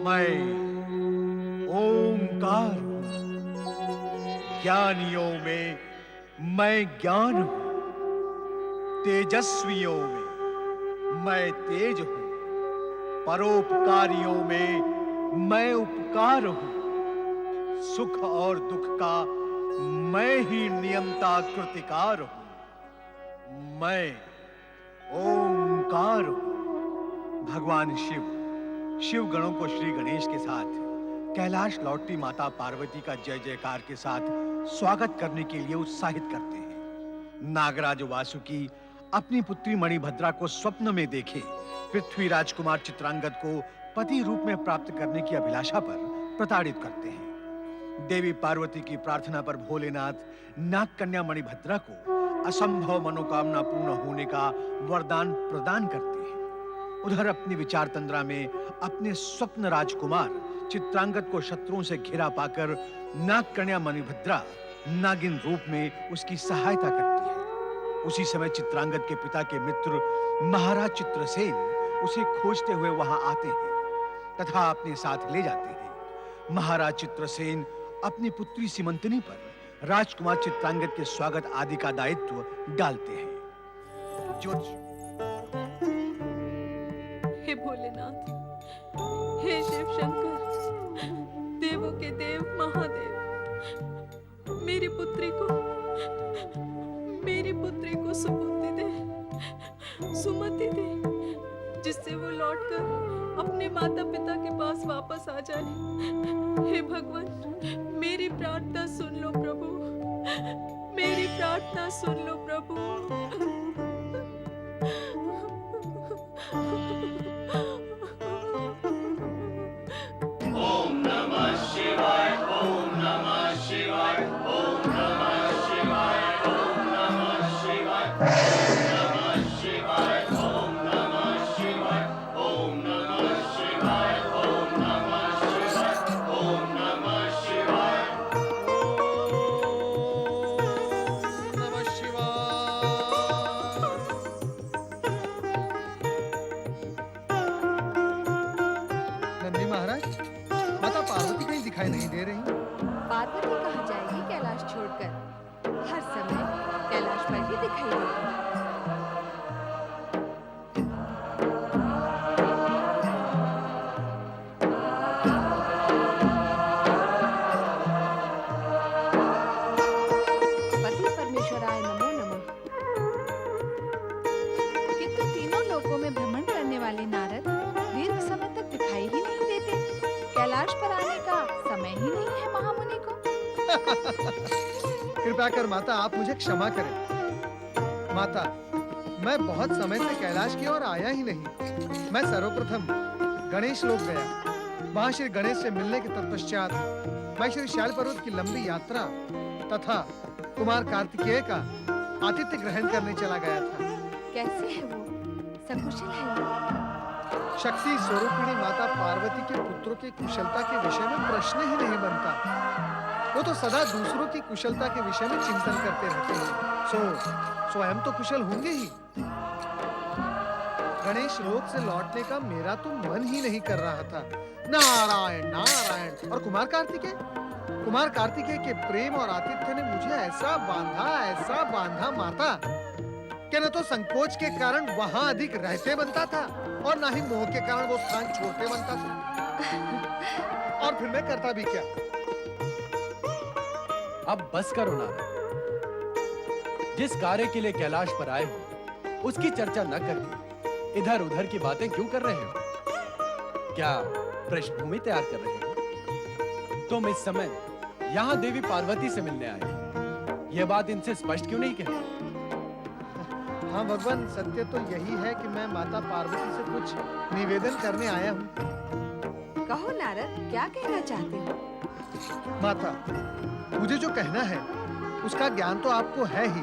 मैं ओंकार हूं। ज्ञानियों में मैं ज्ञान हूं, तेजस्वियों में मैं तेज हूं, परोपकारियों में मैं उपकार हूं, सुख और दुख का मैं ही नियंता कृतिकार हूं। मैं ओंकार हूं। भगवान शिव गणों को श्री गणेश के साथ कैलाश लौटती माता पार्वती का जय जयकार के साथ स्वागत करने के लिए उत्साहित करते हैं। नागराज वासुकी अपनी पुत्री मणिभद्रा को स्वप्न में देखे पृथ्वी राजकुमार चित्रांगद को पति रूप में प्राप्त करने की अभिलाषा पर प्रताड़ित करते हैं। देवी पार्वती की प्रार्थना पर भोलेनाथ नाग कन्या मणिभद्रा को असंभव मनोकामना पूर्ण होने का वरदान प्रदान करते हैं। उधर अपनी विचार तंद्रा में अपने स्वप्न राजकुमार चित्रांगद को शत्रुओं से घिरा पाकर नाग कन्या मणिभद्रा नागिन रूप में उसकी सहायता करती है। उसी समय चित्रांगद के पिता के मित्र महाराज चित्रसेन उसे खोजते हुए वहां आते हैं तथा अपने साथ ले जाते हैं। महाराज चित्रसेन अपनी पुत्री सीमंतनी पर राजकुमार चित्रांगद के स्वागत आदि का दायित्व डालते हैं। जो हे भोलेनाथ, हे शिव शंकर, देवों के देव महादेव, मेरी पुत्री को सुबुद्धि दे, सुमति दे, जिससे वो लौटकर अपने माता पिता के पास वापस आ जाए। हे भगवान, मेरी प्रार्थना सुन लो प्रभु, मेरी प्रार्थना सुन लो प्रभु। नहीं दे रही। पार्वती कहाँ जाएगी कैलाश छोड़कर? हर समय कैलाश पर ही दिखाई देगी। पति परमेश्वराय नमो नमः। किंतु तीनों लोकों में भ्रमण करने वाले नारद दीर्घ समय तक दिखाई ही नहीं देते। कैलाश पर आने का समय ही नहीं है महामुनि को। कृपया कर माता, आप मुझे क्षमा करें। माता, मैं बहुत समय से कैलाश की ओर आया ही नहीं। मैं सर्वप्रथम गणेश लोक गया। वहां श्री गणेश से मिलने के तत्पश्चात मैं श्री शैल पर्वत की लंबी यात्रा तथा कुमार कार्तिकेय का आतिथ्य ग्रहण करने चला गया था। कैसे है वो? सकुशल है वो? शक्ति स्वरूपिणी माता पार्वती के पुत्रों की कुशलता के विषय में प्रश्न ही नहीं बनता। वो तो सदा दूसरों की कुशलता के विषय में चिंतन करते रहते हैं। स्वयं तो कुशल होंगे ही। गणेश लोक से लौटने का मेरा तो मन ही नहीं कर रहा था। नारायण नारायण। और कुमार कार्तिकेय के प्रेम और आतिथ्य ने मुझे ऐसा बांधा माता कि न तो संकोच के कारण वहां अधिक रहते बनता था और ना ही मोह के कारण वो स्थान छोड़ते बनता था। और फिर मैं करता भी क्या? अब बस करो नारद। जिस कार्य के लिए कैलाश पर आए हो उसकी चर्चा न करके इधर उधर की बातें क्यों कर रहे हो? क्या पृष्ठभूमि तैयार कर रहे हो? तुम इस समय यहाँ देवी पार्वती से मिलने आए। यह बात इनसे स्पष्ट क्यों नहीं कही? हाँ भगवान, सत्य तो यही है कि मैं माता पार्वती से कुछ निवेदन करने आया हूँ। कहो नारद, क्या कहना चाहते हो? माता, मुझे जो कहना है उसका ज्ञान तो आपको है ही।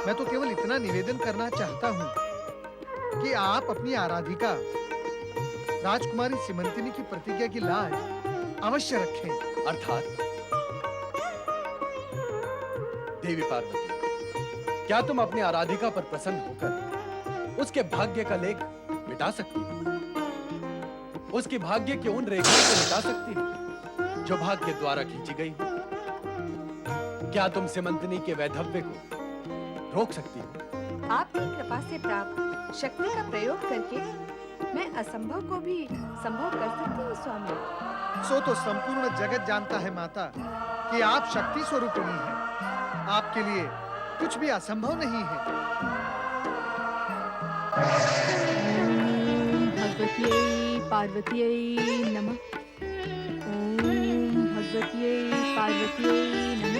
मैं तो केवल इतना निवेदन करना चाहता हूँ कि आप अपनी आराधिका राजकुमारी सीमंतिनी की प्रतिज्ञा की लाज अवश्य रखें। अर्थात देवी पार्वती, क्या तुम अपनी आराधिका पर प्रसन्न होकर उसके भाग्य का लेख मिटा सकती हो? उसके भाग्य के उन रेखाओं को मिटा सकती है जो भाग्य द्वारा खींची गई हो? क्या तुम सिमंतनी के वैधव्य को रोक सकती हो? आपकी कृपा से प्राप्त शक्ति का प्रयोग करके मैं असंभव को भी संभव कर सकती हूँ स्वामी। सो तो संपूर्ण जगत जानता है माता कि आप शक्ति स्वरूपिणी हैं। आपके लिए कुछ भी असंभव नहीं है। भगवत्यै पार्वत्यै नमः। ओम भगवत्यै पार्वत्यै नमः।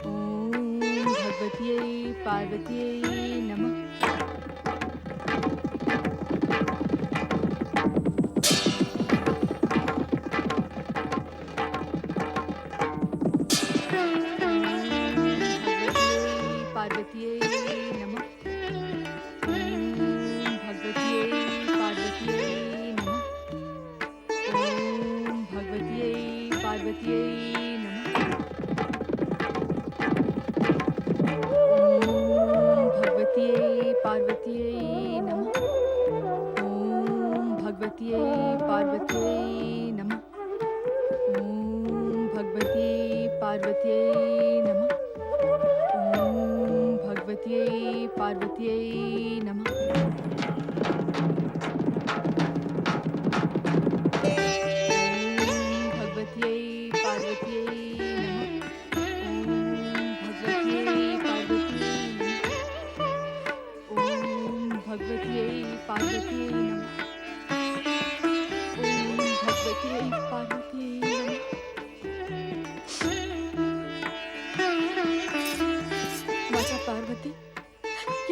ओम भगवत्यै पार्वत्यै नमः।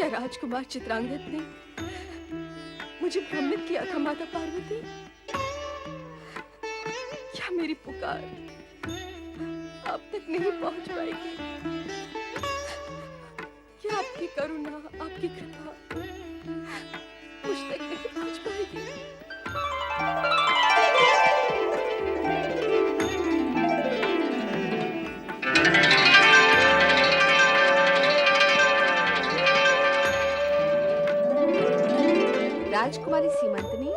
राजकुमार चित्रांगद ने मुझे भ्रमित किया था माता पार्वती। क्या मेरी पुकार आप तक नहीं पहुंच पाएगी? क्या आपकी करुणा, आपकी कृपा मुझ तक नहीं पहुंच पाएगी? राजकुमारी सीमंतनी,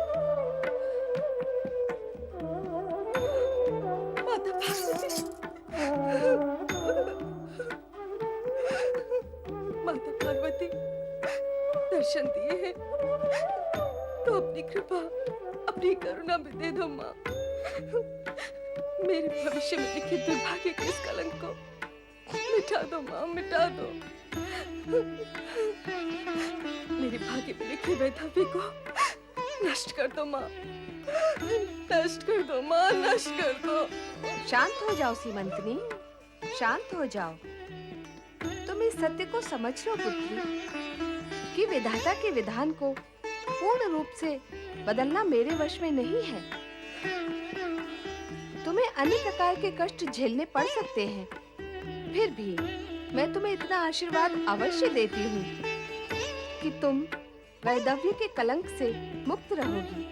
माता पार्वती, माता पार्वती दर्शन दिए हैं तो अपनी कृपा, अपनी करुणा में दे दो माँ। मेरे भविष्य में लिखे दुर्भाग्य के इस कलंक को मिटा दो माँ, मिटा दो। मेरे भाग्य में लिखे वैधव्य को नष्ट कर दो माँ, नष्ट कर दो माँ, नष्ट कर दो। शांत हो जाओ सीमंतनी, शांत हो जाओ। तुम इस सत्य को समझ लो पुत्री कि विधाता के विधान को पूर्ण रूप से बदलना मेरे वश में नहीं है। तुम्हें अनेक प्रकार के कष्ट झेलने पड़ सकते हैं, फिर भी मैं तुम्हें इतना आशीर्वाद अवश्य देती हूँ कि तुम वैधव्य के कलंक से मुक्त रहोगी।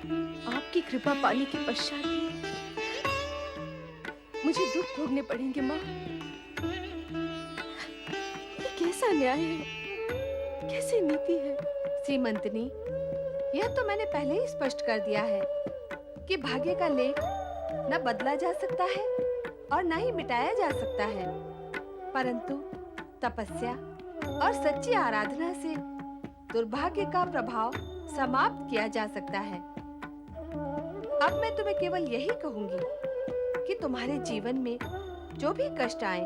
आपकी कृपा पाने के पश्चात भी मुझे दुख भोगने पड़ेंगे माँ। ये कैसा न्याय है, कैसी नीति है? सीमंतनी, यह तो मैंने पहले ही स्पष्ट कर दिया है कि भाग्य का लेख न बदला जा सकता है और न ही मिटाया जा सकता है, परंतु तपस्या और सच्ची आराधना से दुर्भाग्य का प्रभाव समाप्त किया जा सकता है। अब मैं तुम्हें केवल यही कहूंगी कि तुम्हारे जीवन में जो भी कष्ट आए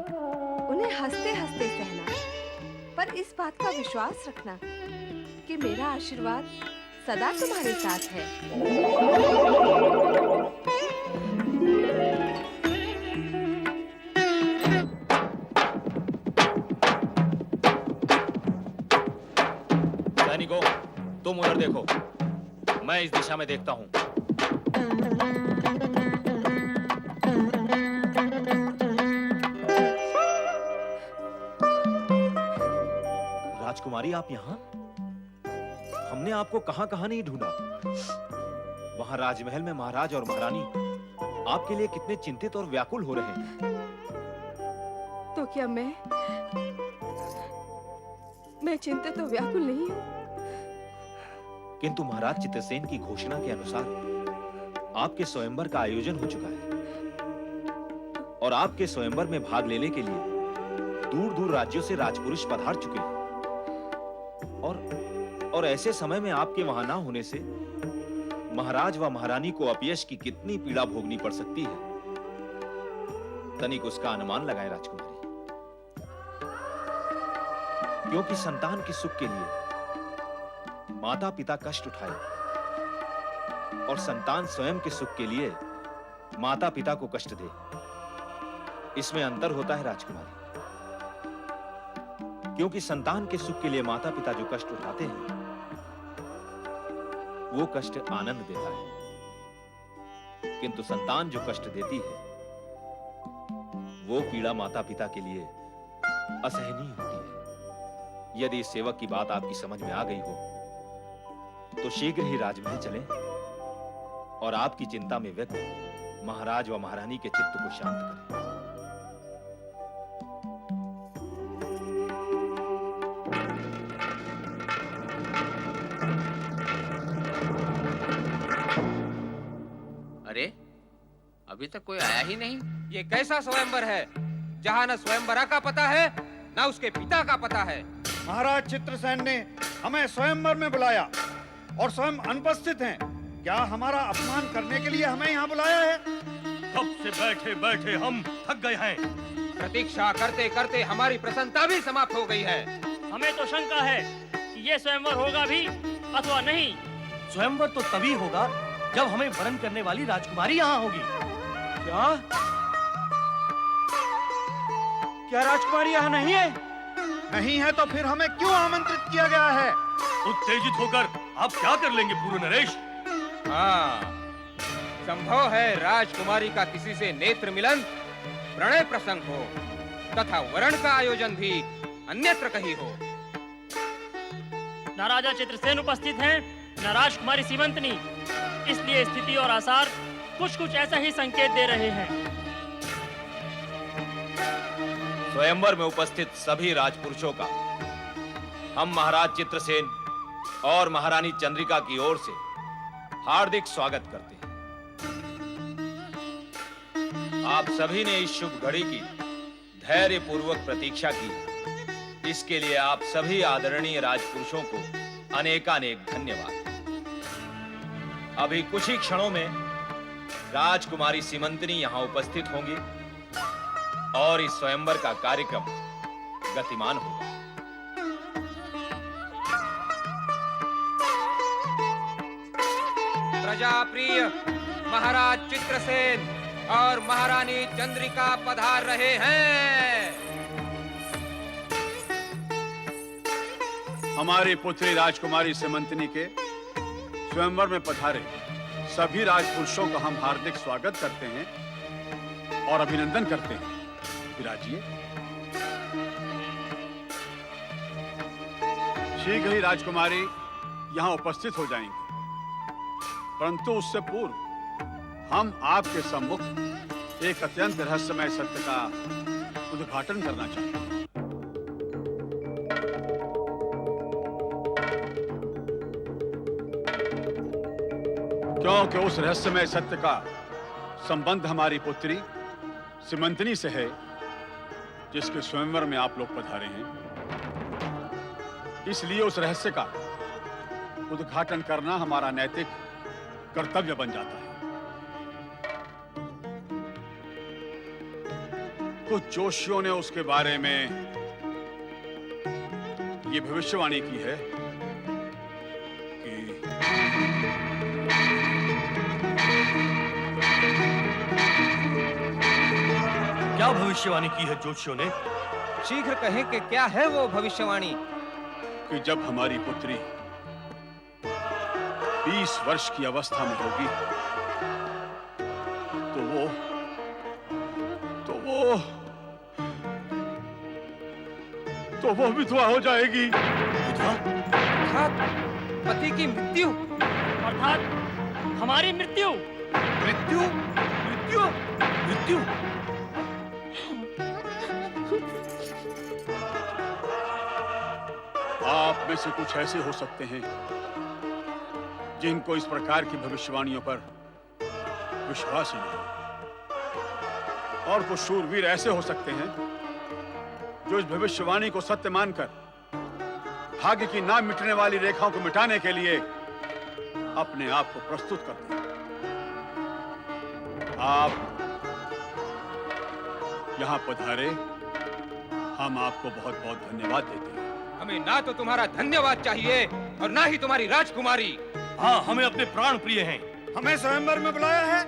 उन्हें हंसते हंसते सहना, पर इस बात का विश्वास रखना कि मेरा आशीर्वाद सदा तुम्हारे साथ है। सैनिकों, तुम उधर देखो, मैं इस दिशा में देखता हूँ। राजकुमारी, आप यहाँ? हमने आपको कहाँ-कहाँ नहीं ढूंढा। वहाँ राजमहल में महाराज और महारानी आपके लिए कितने चिंतित और व्याकुल हो रहे हैं। तो क्या मैं चिंतित तो व्याकुल नहीं हूँ? किंतु महाराज चित्रसेन की घोषणा के अनुसार आपके स्वयंवर का आयोजन हो चुका है और आपके स्वयंवर में भाग लेने के लिए दूर दूर राज्यों से राजपुरुष पधार चुके हैं। और ऐसे समय में आपके वहां ना होने से महाराज व महारानी को अपयश की कितनी पीड़ा भोगनी पड़ सकती है, तनिक उसका अनुमान लगाए राजकुमारी। क्योंकि संतान के सुख के लिए माता पिता कष्ट उठाए और संतान स्वयं के सुख के लिए माता पिता को कष्ट दे, इसमें अंतर होता है राजकुमारी। क्योंकि संतान के सुख के लिए माता पिता जो कष्ट उठाते हैं वो कष्ट आनंद देता है, किंतु संतान जो कष्ट देती है वो पीड़ा माता पिता के लिए असहनीय होती है। यदि इस सेवक की बात आपकी समझ में आ गई हो तो शीघ्र ही राजमहल चलें और आपकी चिंता में व्यक्त महाराज व महारानी के चित्त को शांत करें। अरे अभी तक कोई आया ही नहीं। ये कैसा स्वयंवर है जहाँ न स्वयंवरा का पता है न उसके पिता का पता है। महाराज चित्रसेन ने हमें स्वयंवर में बुलाया और स्वयं अनुपस्थित हैं। क्या हमारा अपमान करने के लिए हमें यहाँ बुलाया है? कब से बैठे बैठे हम थक गए हैं। प्रतीक्षा करते करते हमारी प्रसन्नता भी समाप्त हो गई है। हमें तो शंका है कि ये स्वयंवर होगा भी अथवा नहीं। स्वयंवर तो तभी होगा जब हमें वरण करने वाली राजकुमारी यहाँ होगी। क्या? क्या राजकुमारी यहाँ नहीं है? नहीं है तो फिर हमें क्यों आमंत्रित किया गया है? उत्तेजित होकर आप क्या कर लेंगे पूर्ण नरेश? हाँ, संभव है राजकुमारी का किसी से नेत्र मिलन, प्रणय प्रसंग हो तथा वरण का आयोजन भी अन्यत्र कहीं हो। न राजा चित्रसेन उपस्थित हैं, न राजकुमारी सीमंतनी। इसलिए स्थिति और आसार कुछ कुछ ऐसा ही संकेत दे रहे हैं। स्वयंवर में उपस्थित सभी राजपुरुषों का हम महाराज चित्रसेन और महारानी चंद्रिका की ओर से हार्दिक स्वागत करते हैं। आप सभी ने इस शुभ घड़ी की धैर्य पूर्वक प्रतीक्षा की, इसके लिए आप सभी आदरणीय राजपुरुषों को अनेकानेक धन्यवाद। अभी कुछ ही क्षणों में राजकुमारी सीमंतनी यहां उपस्थित होंगी और इस स्वयंवर का कार्यक्रम गतिमान होगा। प्रजाप्रिय महाराज चित्रसेन और महारानी चंद्रिका पधार रहे हैं। हमारी पुत्री राजकुमारी सीमंतनी के स्वयंवर में पधारे सभी राजपुरुषों का हम हार्दिक स्वागत करते हैं और अभिनंदन करते हैं। विराजिए। शीघ्र ही राजकुमारी यहाँ उपस्थित हो जाएंगी, परंतु उससे पूर्व हम आपके सम्मुख एक अत्यंत रहस्यमय सत्य का उद्घाटन करना चाहते हैं। क्योंकि उस रहस्यमय सत्य का संबंध हमारी पुत्री सीमंतनी से है, जिसके स्वयंवर में आप लोग पधारे हैं। इसलिए उस रहस्य का उद्घाटन करना हमारा नैतिक कर्तव्य बन जाता है। कुछ जोशियों ने उसके बारे में ये भविष्यवाणी की है कि क्या भविष्यवाणी की है ज्योतिषियों ने? शीघ्र कहें कि क्या है वो भविष्यवाणी? कि जब हमारी पुत्री 20 वर्ष की अवस्था में होगी तो वो विधवा हो जाएगी। अर्थात पति की मृत्यु? अर्थात हमारी मृत्यु? मृत्यु? मृत्यु? मृत्यु? आप में से कुछ ऐसे हो सकते हैं जिनको इस प्रकार की भविष्यवाणियों पर विश्वास ही नहीं। और कुछ शूरवीर ऐसे हो सकते हैं जो इस भविष्यवाणी को सत्य मानकर भाग्य की ना मिटने वाली रेखाओं को मिटाने के लिए अपने आप को प्रस्तुत करते हैं। आप यहां पधारे, हम आपको बहुत बहुत धन्यवाद देते हैं। हमें ना तो तुम्हारा धन्यवाद चाहिए और ना ही तुम्हारी राजकुमारी। हाँ, हमें अपने प्राण प्रिय हैं। हमें स्वयंवर में बुलाया है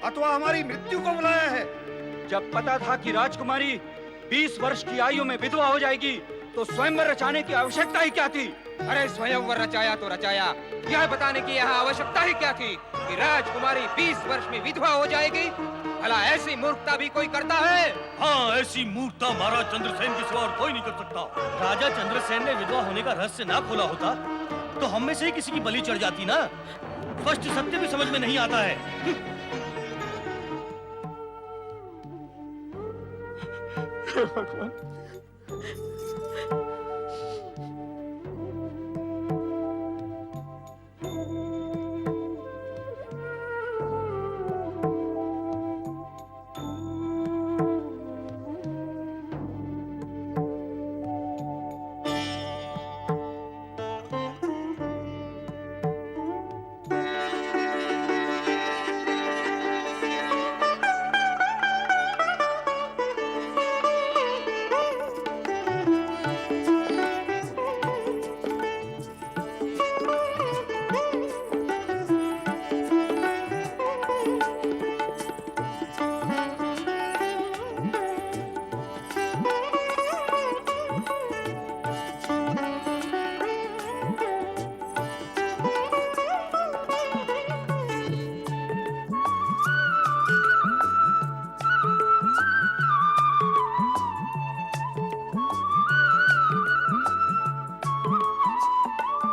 अथवा हमारी मृत्यु को बुलाया है? जब पता था कि राजकुमारी 20 वर्ष की आयु में विधवा हो जाएगी, तो स्वयंवर रचाने की आवश्यकता ही क्या थी? अरे स्वयंवर रचाया तो रचाया, यह बताने की यहाँ आवश्यकता ही क्या थी कि राजकुमारी 20 वर्ष में विधवा हो जाएगी? भला ऐसी मूर्खता भी कोई करता है? हाँ, ऐसी मूर्खता महाराज चंद्रसेन के सिवा और कोई नहीं कर सकता। राजा चंद्रसेन ने विधवा होने का रहस्य ना खोला होता तो हम में से ही किसी की बलि चढ़ जाती ना। स्पष्ट सत्य भी समझ में नहीं आता है। भगवान,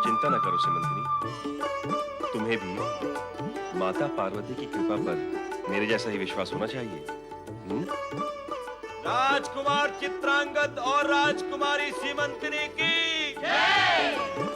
चिंता न करो सीमंतनी, तुम्हें भी माता पार्वती की कृपा पर मेरे जैसा ही विश्वास होना चाहिए। राजकुमार चित्रांगद और राजकुमारी सीमंतनी की जय।